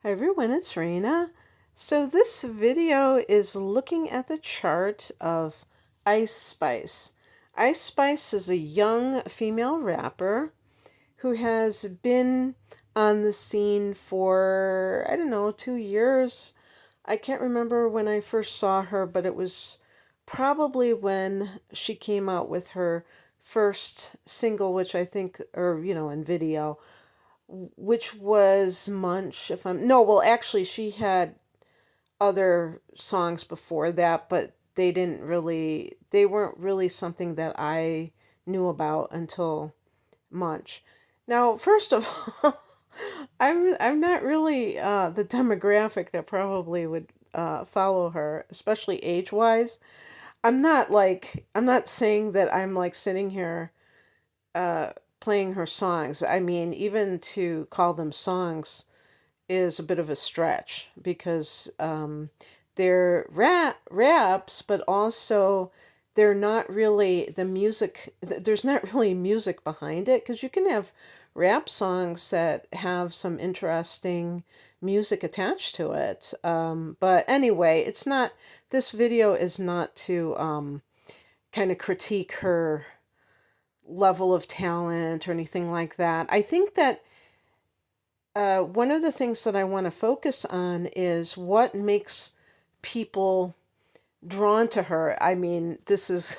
Hi everyone, it's Raina. So this video is looking at the chart of Ice Spice. Ice Spice is a young female rapper who has been on the scene for, I don't know, 2 years. I can't remember when I first saw her, but it was probably when she came out with her first single, which I think, or, in video, which was Munch, if I'm no, well actually she had other songs before that, but they weren't really something that I knew about until Munch. Now, first of all, I'm not really the demographic that probably would follow her, especially age-wise. I'm not saying that I'm like sitting here uh, playing her songs. I mean, even to call them songs is a bit of a stretch because they're raps, but also they're not really the music. There's not really music behind it because you can have rap songs that have some interesting music attached to it. But anyway, it's not. This video is not to kind of critique her level of talent or anything like that. I think that one of the things that I want to focus on is what makes people drawn to her. I mean, this is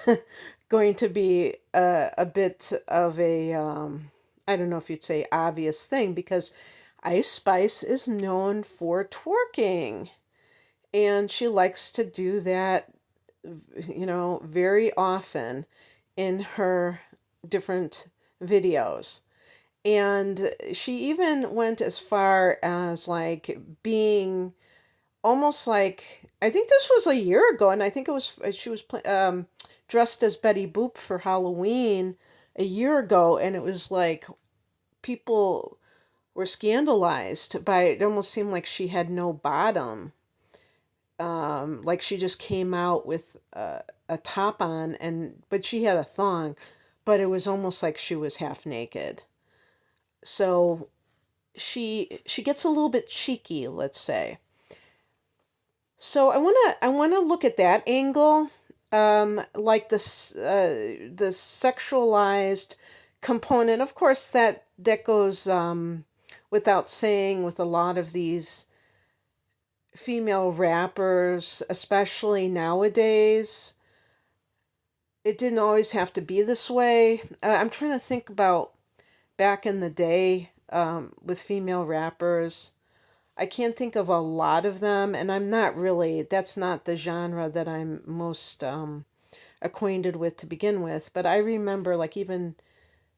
going to be a bit of a, I don't know if you'd say obvious thing, because Ice Spice is known for twerking. And she likes to do that, very often in her different videos. And she even went as far as like being almost like, I think this was a year ago, and I think it was she was dressed as Betty Boop for Halloween a year ago, and it was like people were scandalized by it. It almost seemed like she had no bottom, like she just came out with a top on, and but she had a thong, but it was almost like she was half naked. So she gets a little bit cheeky, let's say. So I wanna look at that angle, like the sexualized component. Of course, that goes without saying with a lot of these female rappers, especially nowadays. It didn't always have to be this way. I'm trying to think about back in the day with female rappers. I can't think of a lot of them, and that's not the genre that I'm most acquainted with to begin with. But I remember, like, even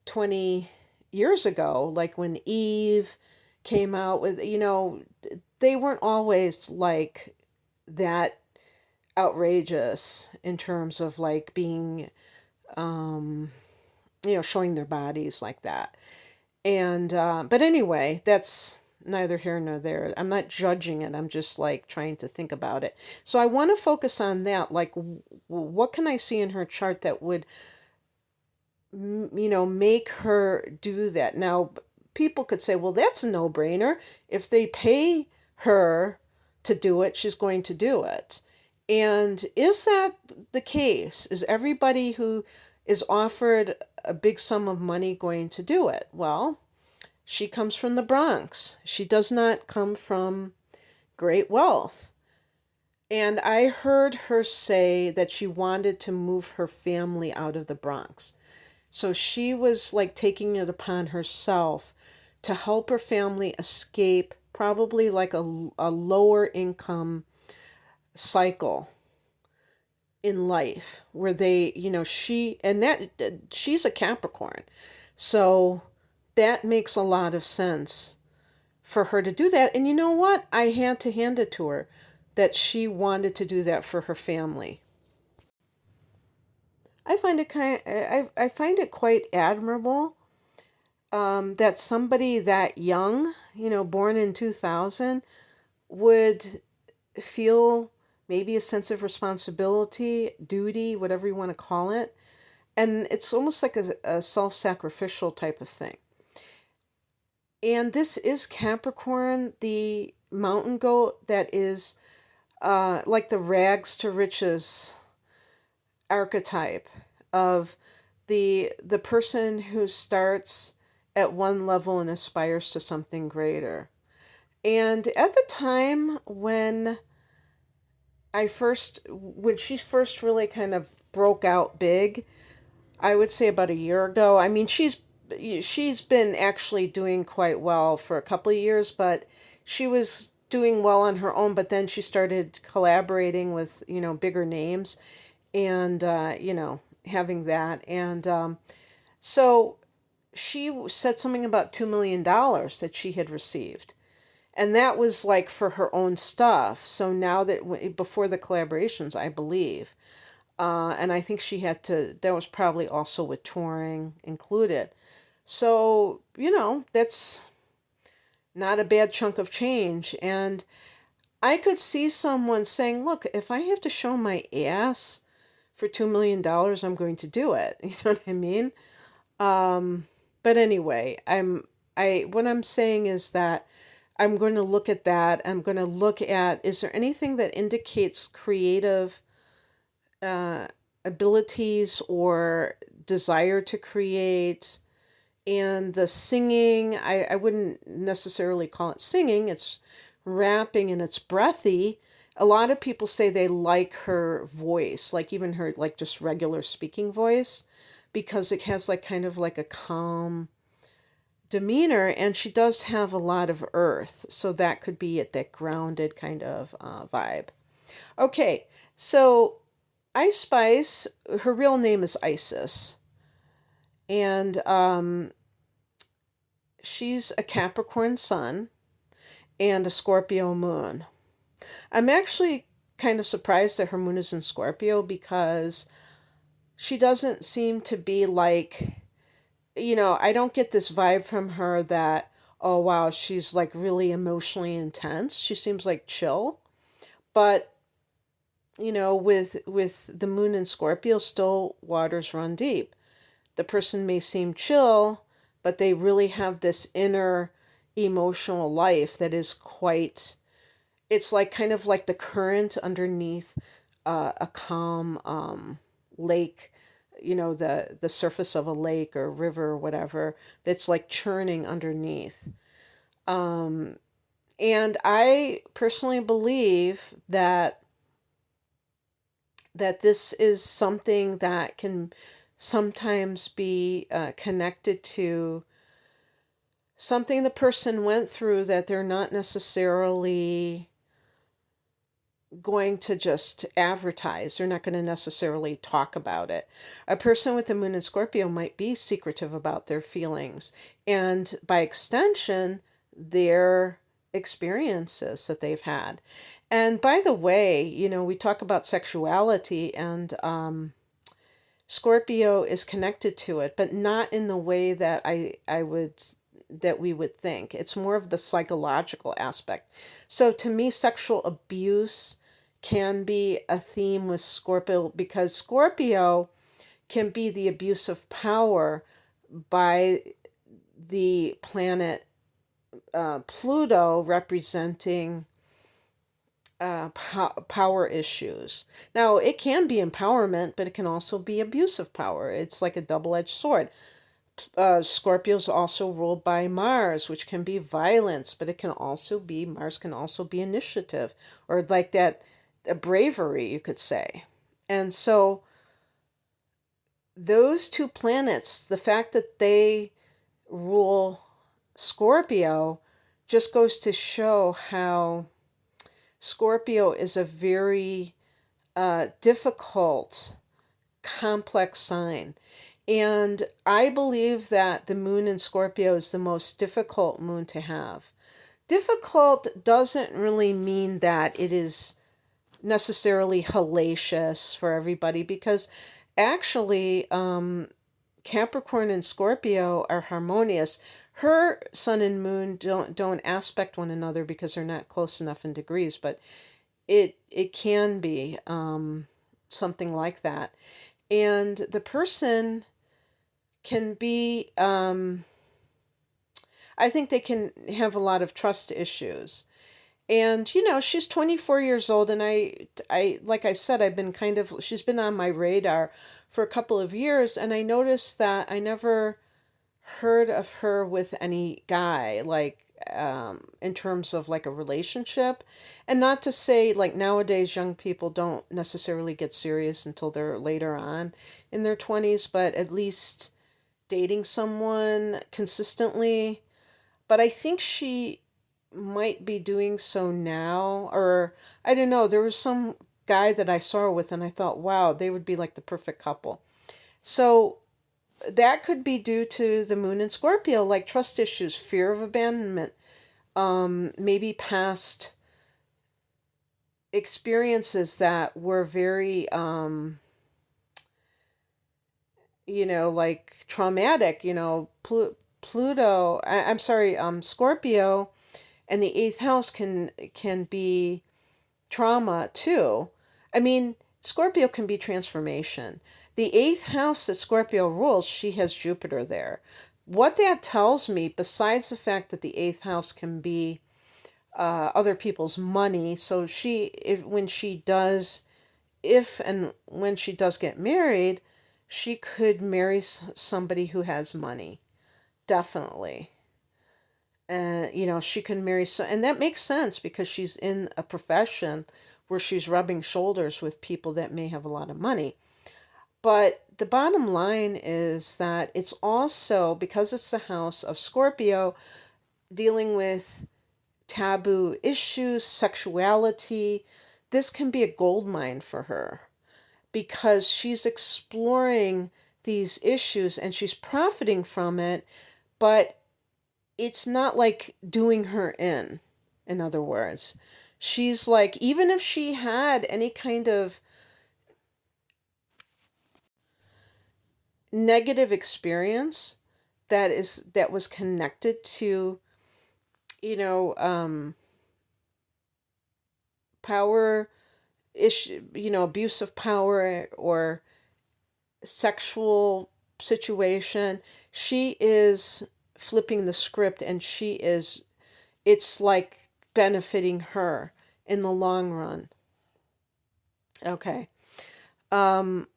20 years ago, like when Eve came out with, they weren't always like that outrageous in terms of like being, um, showing their bodies like that. And but anyway, that's neither here nor there. I'm not judging it. I'm just like trying to think about it. So I want to focus on that. Like, what can I see in her chart that would, make her do that? Now, people could say, well, that's a no-brainer. If they pay her to do it, she's going to do it. And is that the case? Is everybody who is offered a big sum of money going to do it? Well, she comes from the Bronx. She does not come from great wealth. And I heard her say that she wanted to move her family out of the Bronx. So she was like taking it upon herself to help her family escape probably like a lower income cycle in life where they, she's a Capricorn. So that makes a lot of sense for her to do that. And you know what? I had to hand it to her that she wanted to do that for her family. I find it quite admirable that somebody that young, born in 2000, would feel maybe a sense of responsibility, duty, whatever you want to call it. And it's almost like a self sacrificial type of thing. And this is Capricorn. The mountain goat that is like the rags to riches archetype of the person who starts at one level and aspires to something greater. And at the time when she first really kind of broke out big, I would say about a year ago. I mean, she's been actually doing quite well for a couple of years, but she was doing well on her own, but then she started collaborating with, bigger names and having that. And so she said something about $2 million that she had received. And that was like for her own stuff. So now that before the collaborations, I believe. And I think she had to, that was probably also with touring included. So, that's not a bad chunk of change. And I could see someone saying, look, if I have to show my ass for $2 million, I'm going to do it. You know what I mean? But anyway, what I'm saying is that I'm going to look at that. I'm going to look at, is there anything that indicates creative abilities or desire to create? And the singing, I wouldn't necessarily call it singing, it's rapping and it's breathy. A lot of people say they like her voice, like even her like just regular speaking voice, because it has like kind of like a calm demeanor, and she does have a lot of earth, so that could be it, that grounded kind of vibe. Okay, so Ice Spice, her real name is Isis, and she's a Capricorn sun and a Scorpio moon. I'm actually kind of surprised that her moon is in Scorpio because she doesn't seem to be like, I don't get this vibe from her that, oh wow, she's like really emotionally intense. She seems like chill. But, with the moon in Scorpio, still waters run deep. The person may seem chill, but they really have this inner emotional life that is quite, it's like kind of like the current underneath a calm lake, the surface of a lake or river or whatever, that's like churning underneath. And I personally believe that this is something that can sometimes be connected to something the person went through that they're not necessarily going to just advertise. They're not going to necessarily talk about it. A person with the moon in Scorpio might be secretive about their feelings and by extension, their experiences that they've had. And by the way, we talk about sexuality, and Scorpio is connected to it, but not in the way that we would think. It's more of the psychological aspect. So to me, sexual abuse can be a theme with Scorpio because Scorpio can be the abuse of power by the planet Pluto representing power issues. Now, it can be empowerment, but it can also be abuse of power. It's like a double-edged sword. Scorpio's also ruled by Mars, which can be violence, but Mars can also be initiative, or like that bravery, you could say. And so those two planets, the fact that they rule Scorpio just goes to show how Scorpio is a very difficult, complex sign. And I believe that the moon in Scorpio is the most difficult moon to have. Difficult doesn't really mean that it is necessarily hellacious for everybody, because actually Capricorn and Scorpio are harmonious. Her sun and moon don't aspect one another because they're not close enough in degrees, but it can be something like that. And the person can be, I think they can have a lot of trust issues. And she's 24 years old, and I like I said, I've been she's been on my radar for a couple of years, and I noticed that I never heard of her with any guy, like in terms of like a relationship. And not to say like nowadays young people don't necessarily get serious until they're later on in their 20s, but at least dating someone consistently. But I think she might be doing so now, or I don't know. There was some guy that I saw her with, and I thought, wow, they would be like the perfect couple. So that could be due to the moon in Scorpio, like trust issues, fear of abandonment, maybe past experiences that were very, like traumatic. I'm sorry, Scorpio, and the eighth house can be trauma too. I mean, Scorpio can be transformation. The eighth house that Scorpio rules, she has Jupiter there. What that tells me, besides the fact that the eighth house can be other people's money, so if and when she does get married, she could marry somebody who has money, definitely. And she can marry and that makes sense because she's in a profession where she's rubbing shoulders with people that may have a lot of money. But the bottom line is that it's also, because it's the house of Scorpio, dealing with taboo issues, sexuality. This can be a gold mine for her because she's exploring these issues and she's profiting from it, but it's not like doing her in other words. She's like, even if she had any kind of negative experience that was connected to, you know, power issue, abuse of power or sexual situation, she is flipping the script, and it's like benefiting her in the long run. Okay. Um,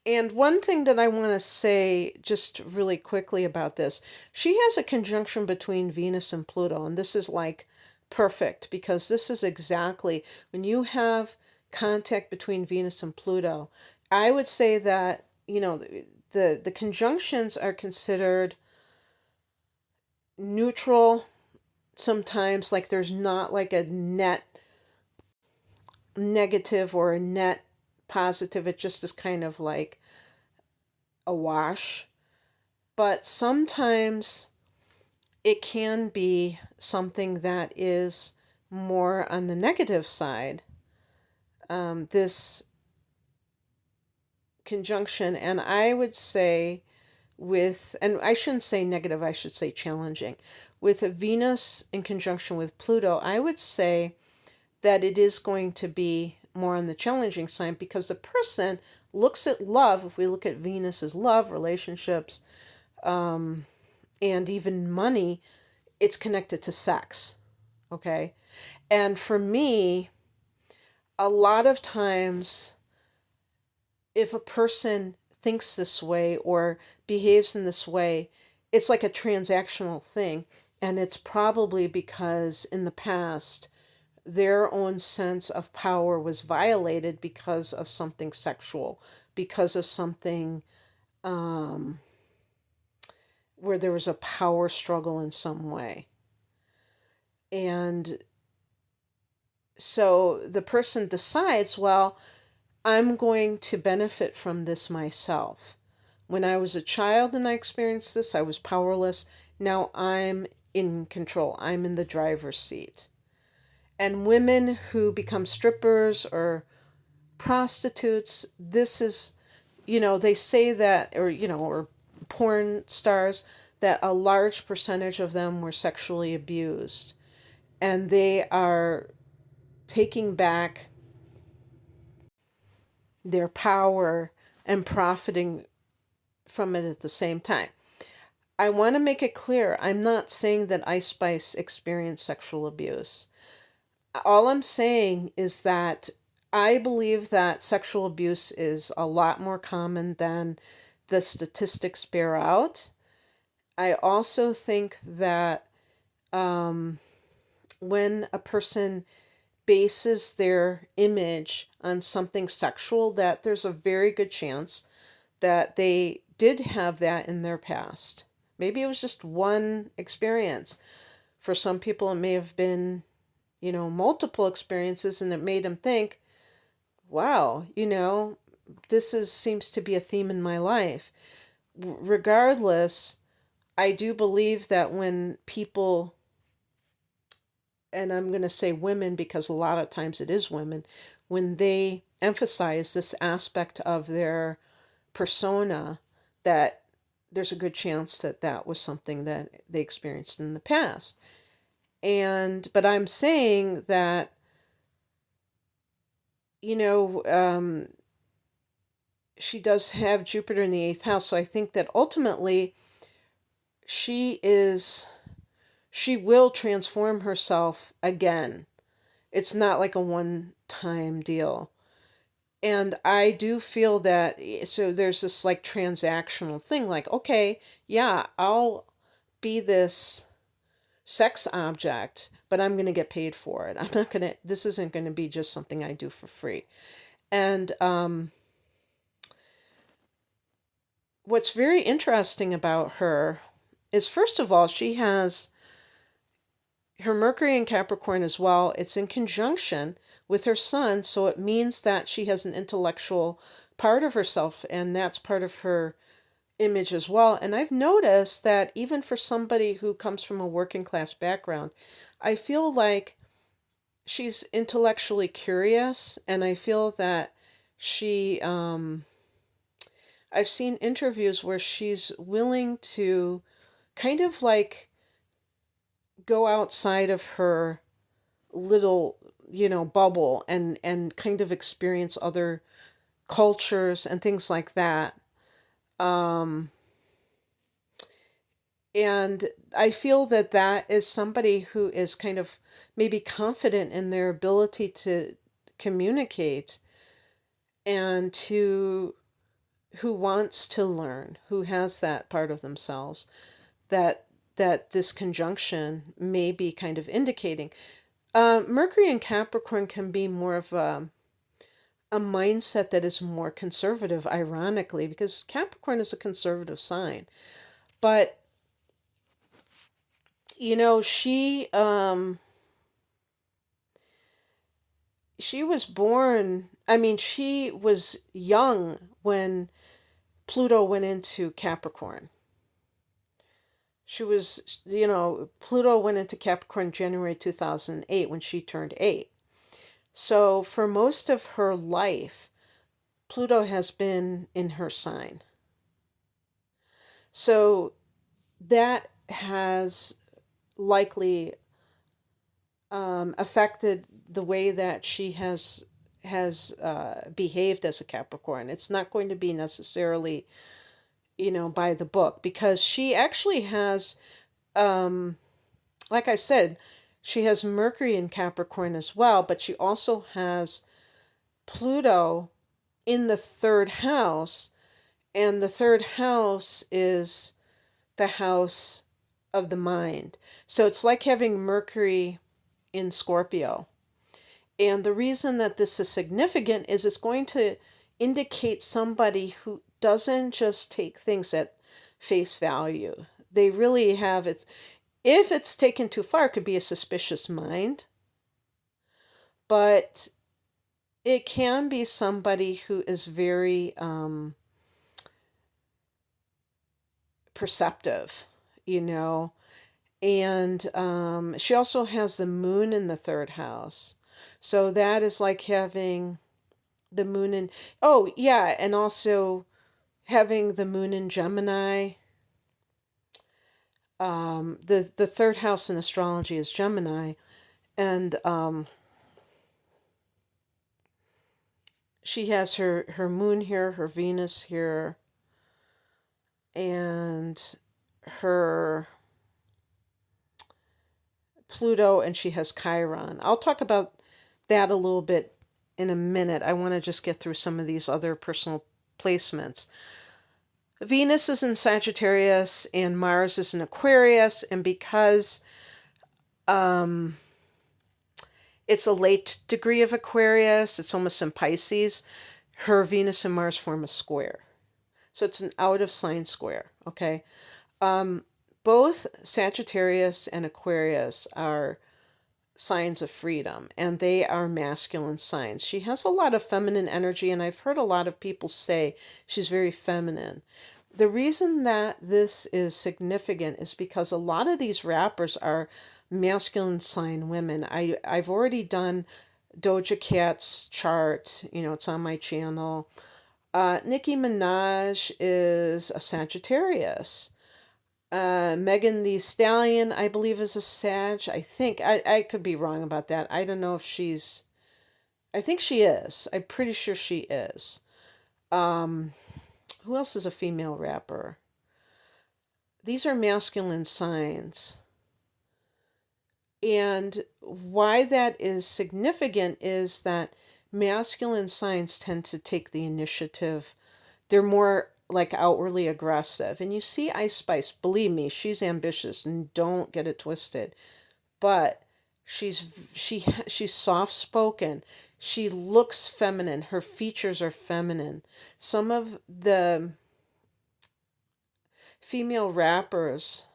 and one thing that I want to say just really quickly about this, she has a conjunction between Venus and Pluto, and this is like perfect because this is exactly when you have contact between Venus and Pluto. I would say that, the conjunctions are considered neutral sometimes, like there's not like a net negative or a net positive. It just is kind of like a wash. But sometimes it can be something that is more on the negative side. This conjunction, and I would say and I shouldn't say negative, I should say challenging. With a Venus in conjunction with Pluto, I would say that it is going to be more on the challenging side because the person looks at love. If we look at Venus as love, relationships, and even money, it's connected to sex. Okay. And for me, a lot of times, if a person thinks this way or behaves in this way, it's like a transactional thing. And it's probably because in the past, their own sense of power was violated because of something sexual, because of something where there was a power struggle in some way. And so the person decides, well, I'm going to benefit from this myself. When I was a child and I experienced this, I was powerless. Now I'm in control. I'm in the driver's seat. And women who become strippers or prostitutes, this is, they say that, or porn stars, that a large percentage of them were sexually abused. And they are taking back their power and profiting from it at the same time. I want to make it clear, I'm not saying that Ice Spice experienced sexual abuse. All I'm saying is that I believe that sexual abuse is a lot more common than the statistics bear out. I also think that um, when a person bases their image on something sexual, that there's a very good chance that they did have that in their past. Maybe it was just one experience. For some people, it may have been, multiple experiences, and it made them think, wow, this seems to be a theme in my life. Regardless, I do believe that when people, and I'm going to say women because a lot of times it is women, when they emphasize this aspect of their persona, that there's a good chance that that was something that they experienced in the past. But I'm saying that, you know, um, she does have Jupiter in the eighth house. So I think that ultimately she is, she will transform herself again. It's not like a one time deal. And I do feel that, so there's this like transactional thing, like, okay, yeah, I'll be this sex object, but I'm going to get paid for it. I'm not going to, this isn't going to be just something I do for free. And what's very interesting about her is, first of all, she has her Mercury in Capricorn as well. It's in conjunction with her Sun, so it means that she has an intellectual part of herself, and that's part of her image as well. And I've noticed that even for somebody who comes from a working class background, I feel like she's intellectually curious, and I feel that she, I've seen interviews where she's willing to kind of like go outside of her little, bubble, and kind of experience other cultures and things like that. Um, and I feel that that is somebody who is kind of maybe confident in their ability to communicate, and to who wants to learn, who has that part of themselves that this conjunction may be kind of indicating. Mercury in Capricorn can be more of a mindset that is more conservative, ironically, because Capricorn is a conservative sign. But she was born. I mean, she was young when Pluto went into Capricorn. She was, Pluto went into Capricorn January 2008 when she turned 8. So for most of her life, Pluto has been in her sign. So that has likely affected the way that she has behaved as a Capricorn. It's not going to be necessarily, by the book, because she actually has, like I said, she has Mercury in Capricorn as well, but she also has Pluto in the third house, and the third house is the house of the mind. So it's like having Mercury in Scorpio. And the reason that this is significant is it's going to indicate somebody who doesn't just take things at face value. They really have it. If it's taken too far, it could be a suspicious mind. But it can be somebody who is very perceptive, And she also has the moon in the third house. So that is like having the moon in, oh, yeah, and also having the moon in Gemini. The third house in astrology is Gemini. And she has her moon here, her Venus here, and her Pluto, and she has Chiron. I'll talk about that a little bit in a minute. I want to just get through some of these other personal placements. Venus is in Sagittarius and Mars is in Aquarius, and because um, it's a late degree of Aquarius, it's almost in Pisces, her Venus and Mars form a square. So it's an out of sign square, okay? Both Sagittarius and Aquarius are signs of freedom, and they are masculine signs. She has a lot of feminine energy, and I've heard a lot of people say she's very feminine. The reason that this is significant is because a lot of these rappers are masculine sign women. I've already done Doja Cat's chart, it's on my channel. Nicki Minaj is a Sagittarius. Megan the Stallion, I believe, is a Sag. I think. I could be wrong about that. I don't know if she's. I think she is. I'm pretty sure she is. Who else is a female rapper? These are masculine signs. And why that is significant is that masculine signs tend to take the initiative. They're more like outwardly aggressive. And you see Ice Spice, believe me, she's ambitious and don't get it twisted. But she's soft spoken. She looks feminine. Her features are feminine. Some of the female rappers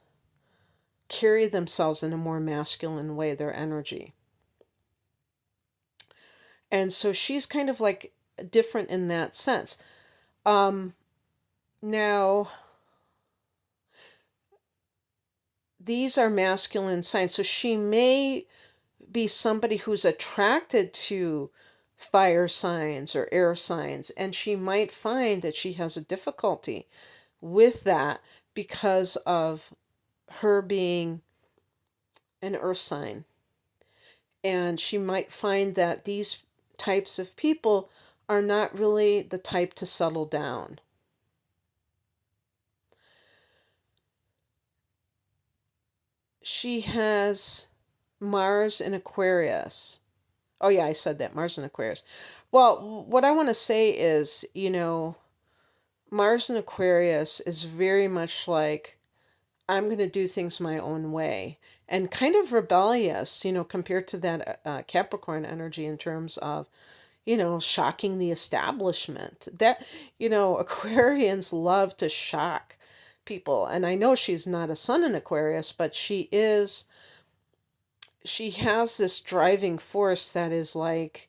carry themselves in a more masculine way, their energy. And so she's kind of like different in that sense. Now, these are masculine signs. So she may be somebody who's attracted to fire signs or air signs, and she might find that she has a difficulty with that because of her being an earth sign. And she might find that these types of people are not really the type to settle down. She has Mars in Aquarius. Oh, yeah, I said that. Mars in Aquarius. Well, what I want to say is, Mars in Aquarius is very much like, I'm going to do things my own way. And kind of rebellious, compared to that Capricorn energy in terms of, shocking the establishment. That, Aquarians love to shock people. And I know she's not a sun in Aquarius, but she has this driving force that is like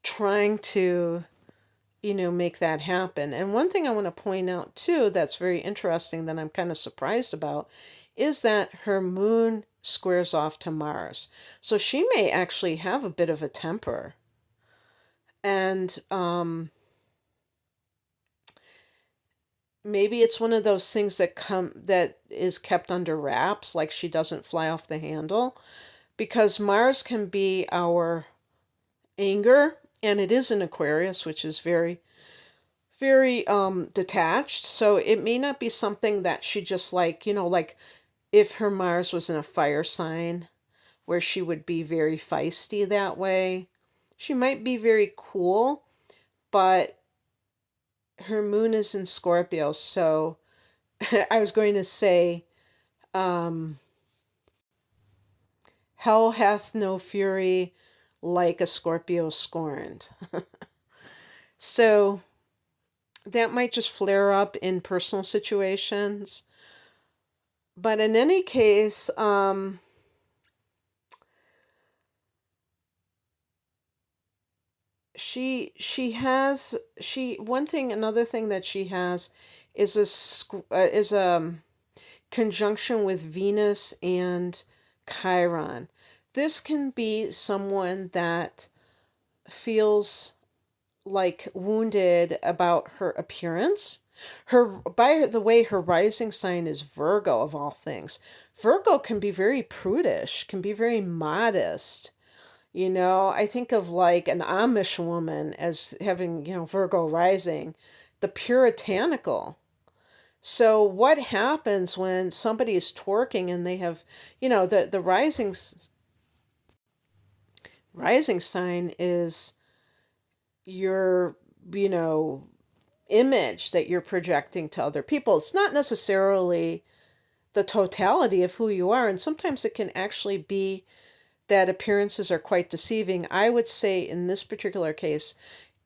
trying to, make that happen. And one thing I want to point out too, that's very interesting that I'm kind of surprised about, is that her moon squares off to Mars. So she may actually have a bit of a temper. And maybe it's one of those things that is kept under wraps, like she doesn't fly off the handle, because Mars can be our anger, and it is in Aquarius, which is very, very detached. So it may not be something that she just like if her Mars was in a fire sign, where she would be very feisty that way. She might be very cool, but her moon is in Scorpio, so I was going to say, hell hath no fury like a Scorpio scorned. So that might just flare up in personal situations. But in any case, another thing that she has is a conjunction with Venus and Chiron. This can be someone that feels like wounded about her appearance. By the way, her rising sign is Virgo, of all things. Virgo can be very prudish, can be very modest. I think of like an Amish woman as having, Virgo rising, the puritanical. So what happens when somebody is twerking and they have, the rising sign is your, you know, image that you're projecting to other people. It's not necessarily the totality of who you are, and sometimes it can actually be that appearances are quite deceiving. I would say in this particular case,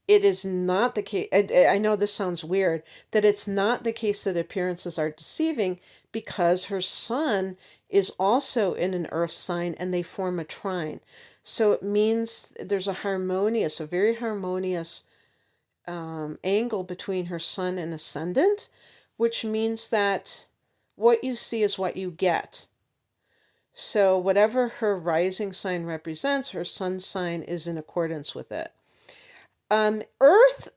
it is not the case. I know this sounds weird, that it's not the case that appearances are deceiving, because her son is also in an earth sign and they form a trine. So it means there's a very harmonious angle between her sun and ascendant, which means that what you see is what you get. So whatever her rising sign represents, her sun sign is in accordance with it. Earth,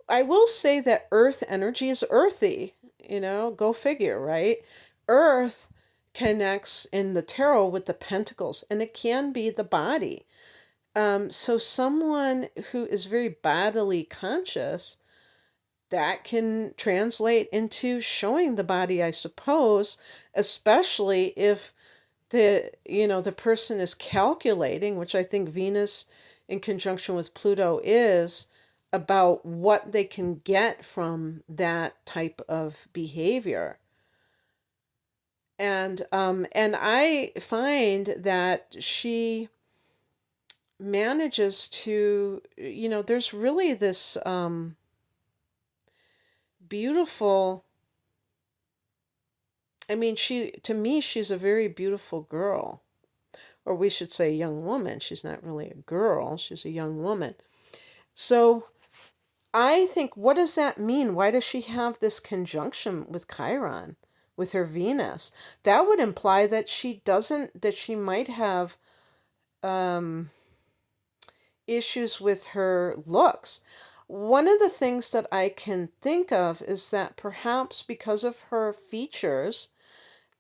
I will say that earth energy is earthy, go figure, right? Earth connects in the tarot with the pentacles, and it can be the body. So someone who is very bodily conscious, that can translate into showing the body, I suppose, especially if the person is calculating, which I think Venus in conjunction with Pluto is, about what they can get from that type of behavior. And I find that she manages to, there's really this beautiful, I mean, to me, she's a very beautiful girl, or we should say young woman. She's not really a girl, she's a young woman. So I think, what does that mean? Why does she have this conjunction with Chiron, with her Venus? That would imply that she might have issues with her looks. One of the things that I can think of is that perhaps because of her features,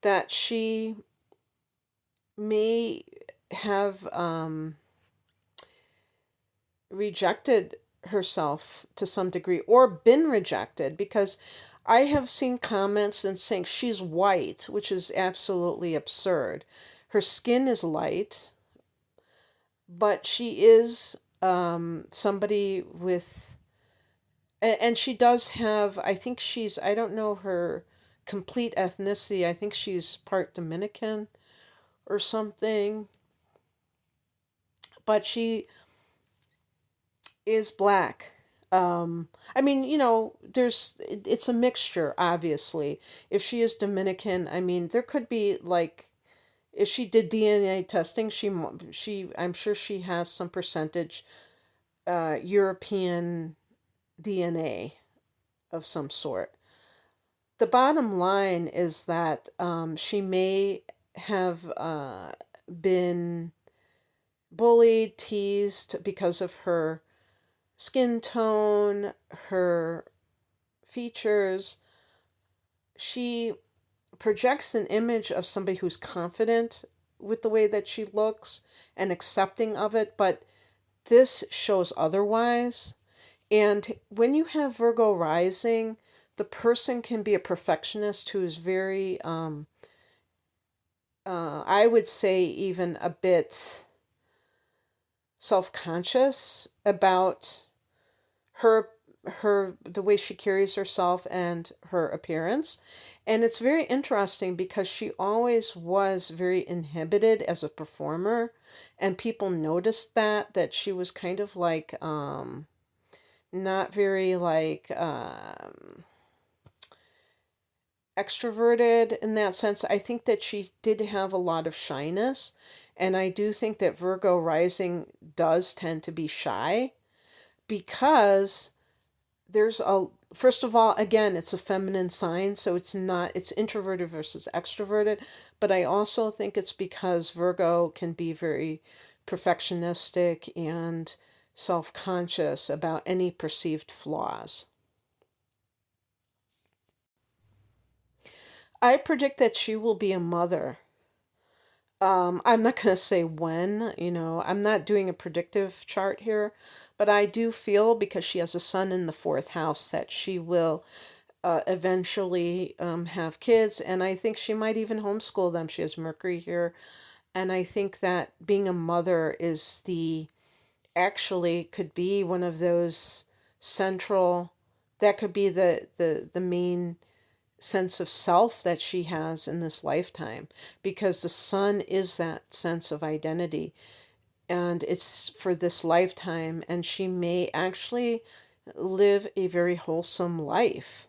that she may have rejected herself to some degree, or been rejected, because I have seen comments and saying she's white, which is absolutely absurd. Her skin is light, but she is somebody with, and she does have, I think I don't know her complete ethnicity. I think she's part Dominican or something, but she is black. I mean, it's a mixture, obviously. If she is Dominican, I mean, there could be, like, if she did DNA testing, I'm sure she has some percentage European DNA of some sort. The bottom line is that she may have been bullied, teased because of her skin tone, her features. She projects an image of somebody who's confident with the way that she looks and accepting of it, but this shows otherwise. And when you have Virgo rising, the person can be a perfectionist who is very, I would say, even a bit self-conscious about her the way she carries herself and her appearance. And it's very interesting because she always was very inhibited as a performer, and people noticed that she was kind of like not very like extroverted in that sense. I think that she did have a lot of shyness, and I do think that Virgo rising does tend to be shy, because first of all, again, it's a feminine sign, so it's introverted versus extroverted, but I also think it's because Virgo can be very perfectionistic and self-conscious about any perceived flaws. I predict that she will be a mother. I'm not going to say when, I'm not doing a predictive chart here, but I do feel, because she has a sun in the fourth house, that she will eventually have kids, and I think she might even homeschool them. She has Mercury here, and I think that being a mother is the actually could be one of those central, that could be the main sense of self that she has in this lifetime, because the sun is that sense of identity, and it's for this lifetime, and she may actually live a very wholesome life.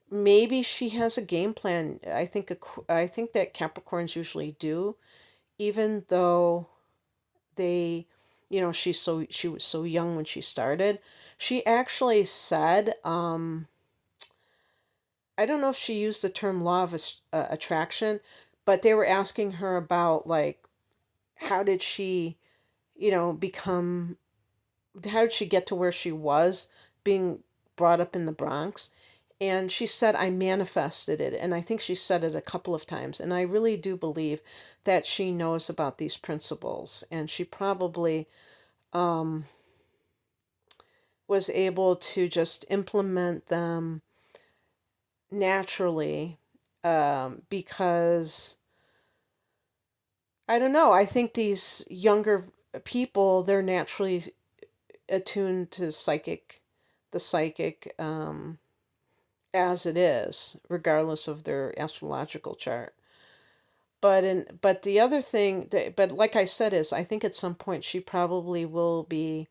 Maybe she has a game plan. I think that Capricorns usually do, even though they, she was so young when she started. She actually said, I don't know if she used the term law of attraction, but they were asking her about, like, how did she, become, how did she get to where she was, being brought up in the Bronx? And she said, I manifested it. And I think she said it a couple of times. And I really do believe that she knows about these principles. And she probably was able to just implement them naturally, because I don't know, I think these younger people, they're naturally attuned to the psychic, as it is, regardless of their astrological chart. But the other thing that, but like I said, is I think at some point she probably will be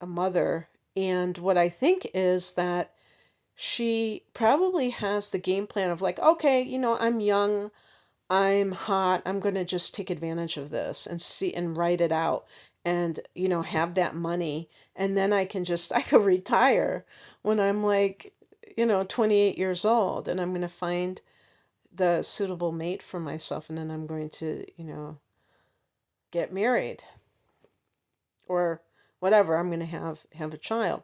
a mother. And what I think is that she probably has the game plan of, like, okay, I'm young, I'm hot, I'm going to just take advantage of this and see and write it out, and have that money, and then I could retire when I'm, like, 28 years old, and I'm going to find the suitable mate for myself, and then I'm going to, get married, or whatever, I'm going to have a child.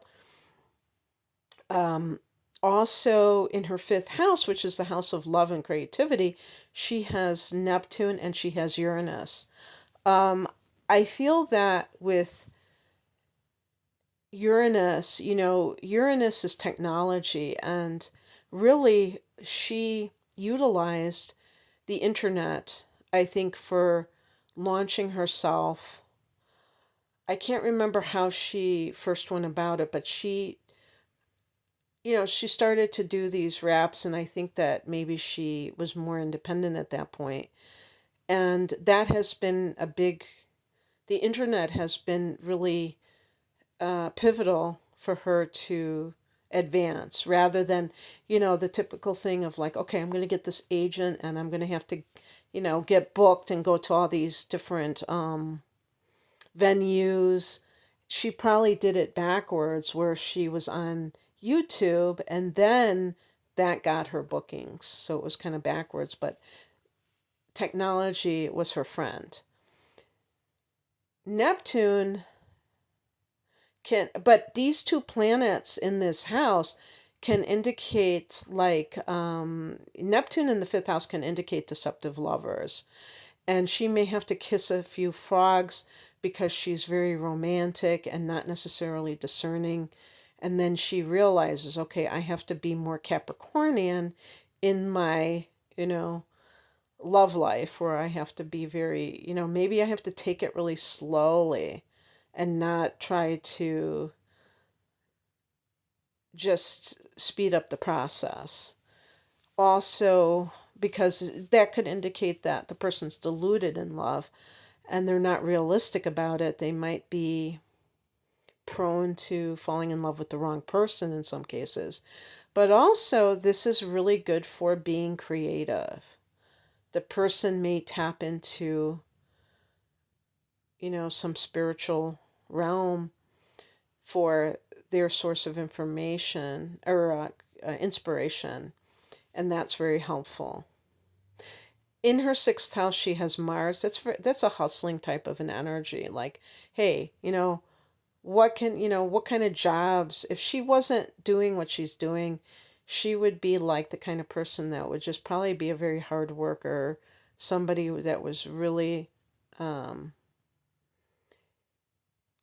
Um, Also, in her fifth house, which is the house of love and creativity, she has Neptune and she has Uranus. Um, I feel that with Uranus, Uranus is technology, and really she utilized the internet, I think, for launching herself. I can't remember how she first went about it, but she started to do these raps, and I think that maybe she was more independent at that point. And that has been the internet has been really pivotal for her to advance, rather than, the typical thing of, like, okay, I'm going to get this agent and I'm going to have to, get booked and go to all these different venues. She probably did it backwards, where she was on YouTube, and then that got her bookings. So it was kind of backwards, but technology was her friend. Neptune but these two planets in this house can indicate, like, Neptune in the fifth house can indicate deceptive lovers. And she may have to kiss a few frogs because she's very romantic and not necessarily discerning. And then she realizes, okay, I have to be more Capricornian in my, love life, where I have to be very, maybe I have to take it really slowly and not try to just speed up the process. Also, because that could indicate that the person's deluded in love and they're not realistic about it. They might be prone to falling in love with the wrong person in some cases. But also, this is really good for being creative. The person may tap into, some spiritual realm for their source of information, or inspiration, and that's very helpful. In her sixth house, she has Mars. That's a hustling type of an energy. Like, hey, what kind of jobs? If she wasn't doing what she's doing, she would be like the kind of person that would just probably be a very hard worker, somebody that was really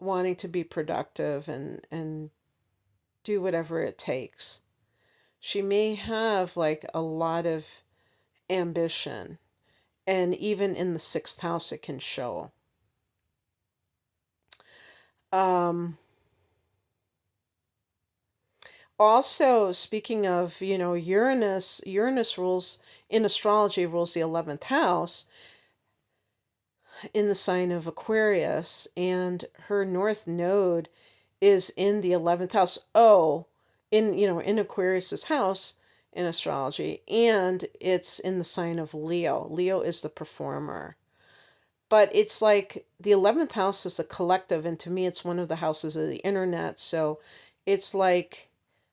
wanting to be productive and do whatever it takes. She may have like a lot of ambition, and even in the sixth house, it can show. Um, Also, speaking of, Uranus rules in astrology, rules the 11th house in the sign of Aquarius, and her north node is in the 11th house. Oh, in Aquarius's house in astrology, and it's in the sign of Leo. Leo is the performer. But it's like the 11th house is a collective, and to me, it's one of the houses of the internet. So it's like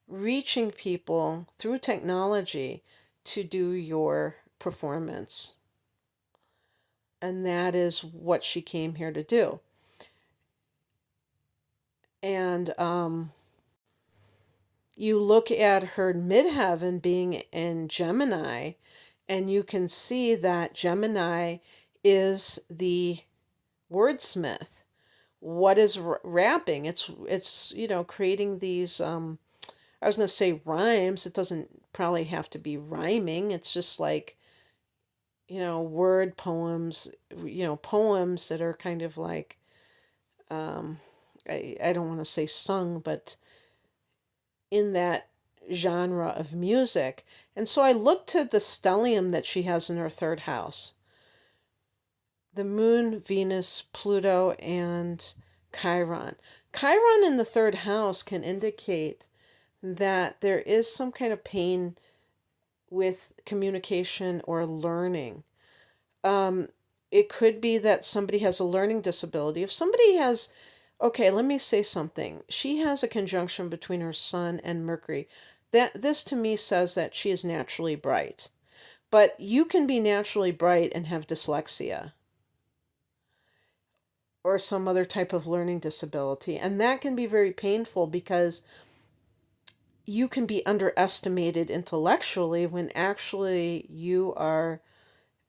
reaching people through technology to do your performance. And that is what she came here to do. And you look at her midheaven being in Gemini, and you can see that Gemini is the wordsmith. What is rapping? It's creating these I was going to say rhymes. It doesn't probably have to be rhyming. It's just like, word poems, poems that are kind of like, um, I don't want to say sung, but in that genre of music. And so I looked to the stellium that she has in her third house. The moon, Venus, Pluto, and Chiron. Chiron in the third house can indicate that there is some kind of pain with communication or learning. Um, it could be that somebody has a learning disability. If somebody has, okay, let me say something. She has a conjunction between her sun and Mercury. This to me says that she is naturally bright. But you can be naturally bright and have dyslexia or some other type of learning disability. And that can be very painful because you can be underestimated intellectually when actually you are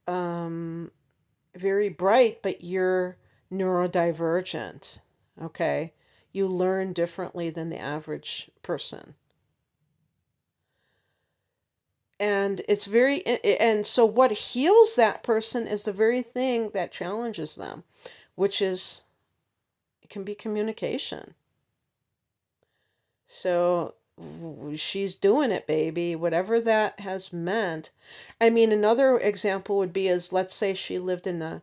very bright, but you're neurodivergent. Okay? You learn differently than the average person. And and so what heals that person is the very thing that challenges them, which is, it can be communication. So she's doing it, baby, whatever that has meant. I mean, another example would be is, let's say she lived in a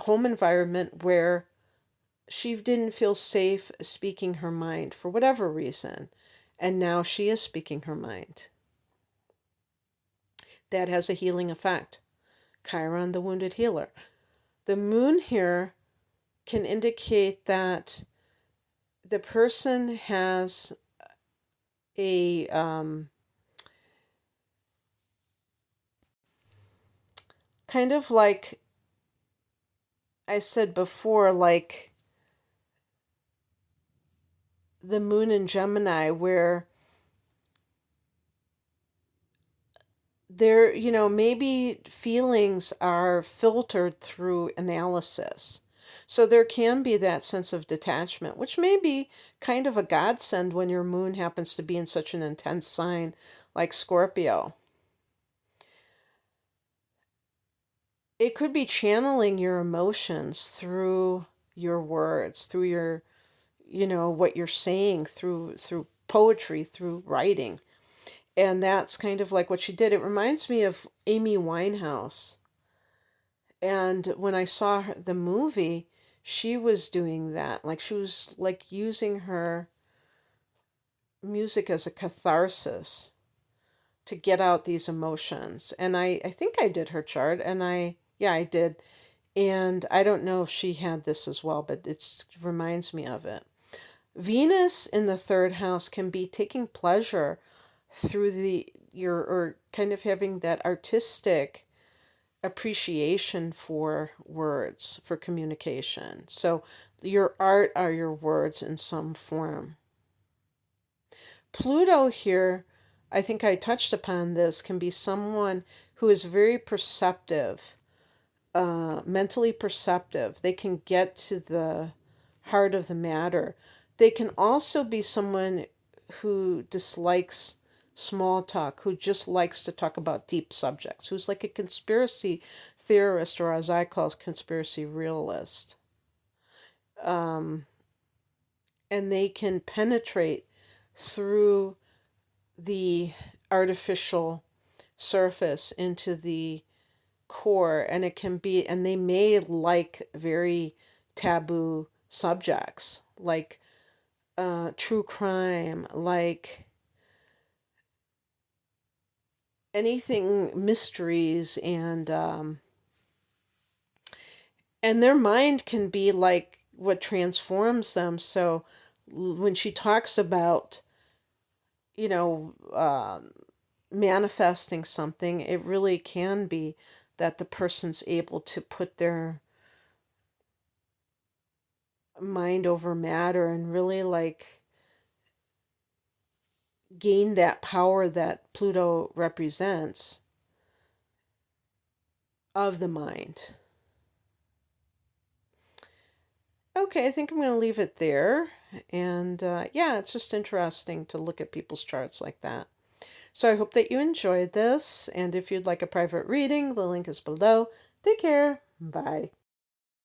home environment where she didn't feel safe speaking her mind for whatever reason, and now she is speaking her mind. That has a healing effect. Chiron, the wounded healer. The moon here can indicate that the person has a kind of like I said before, like the moon in Gemini, where there, maybe feelings are filtered through analysis. So there can be that sense of detachment, which may be kind of a godsend when your moon happens to be in such an intense sign like Scorpio. It could be channeling your emotions through your words, through your, what you're saying, through poetry, through writing. And that's kind of like what she did. It reminds me of Amy Winehouse. And when I saw the movie, she was doing that. Like she was like using her music as a catharsis to get out these emotions. And I think I did her chart, and yeah, I did. And I don't know if she had this as well, but it reminds me of it. Venus in the third house can be taking pleasure through or kind of having that artistic appreciation for words, for communication. So your art are your words in some form. Pluto here, I think I touched upon this, can be someone who is very perceptive, mentally perceptive. They can get to the heart of the matter. They can also be someone who dislikes small talk, who just likes to talk about deep subjects, who's like a conspiracy theorist, or as I call it, conspiracy realist. Um, and they can penetrate through the artificial surface into the core, and it can be, and they may like very taboo subjects, like true crime, like anything mysteries, and their mind can be like what transforms them. So when she talks about, you know, manifesting something, it really can be that the person's able to put their mind over matter and really like gain that power that Pluto represents of the mind. Okay, I think I'm going to leave it there. And yeah, it's just interesting to look at people's charts like that. So I hope that you enjoyed this. And if you'd like a private reading, the link is below. Take care. Bye.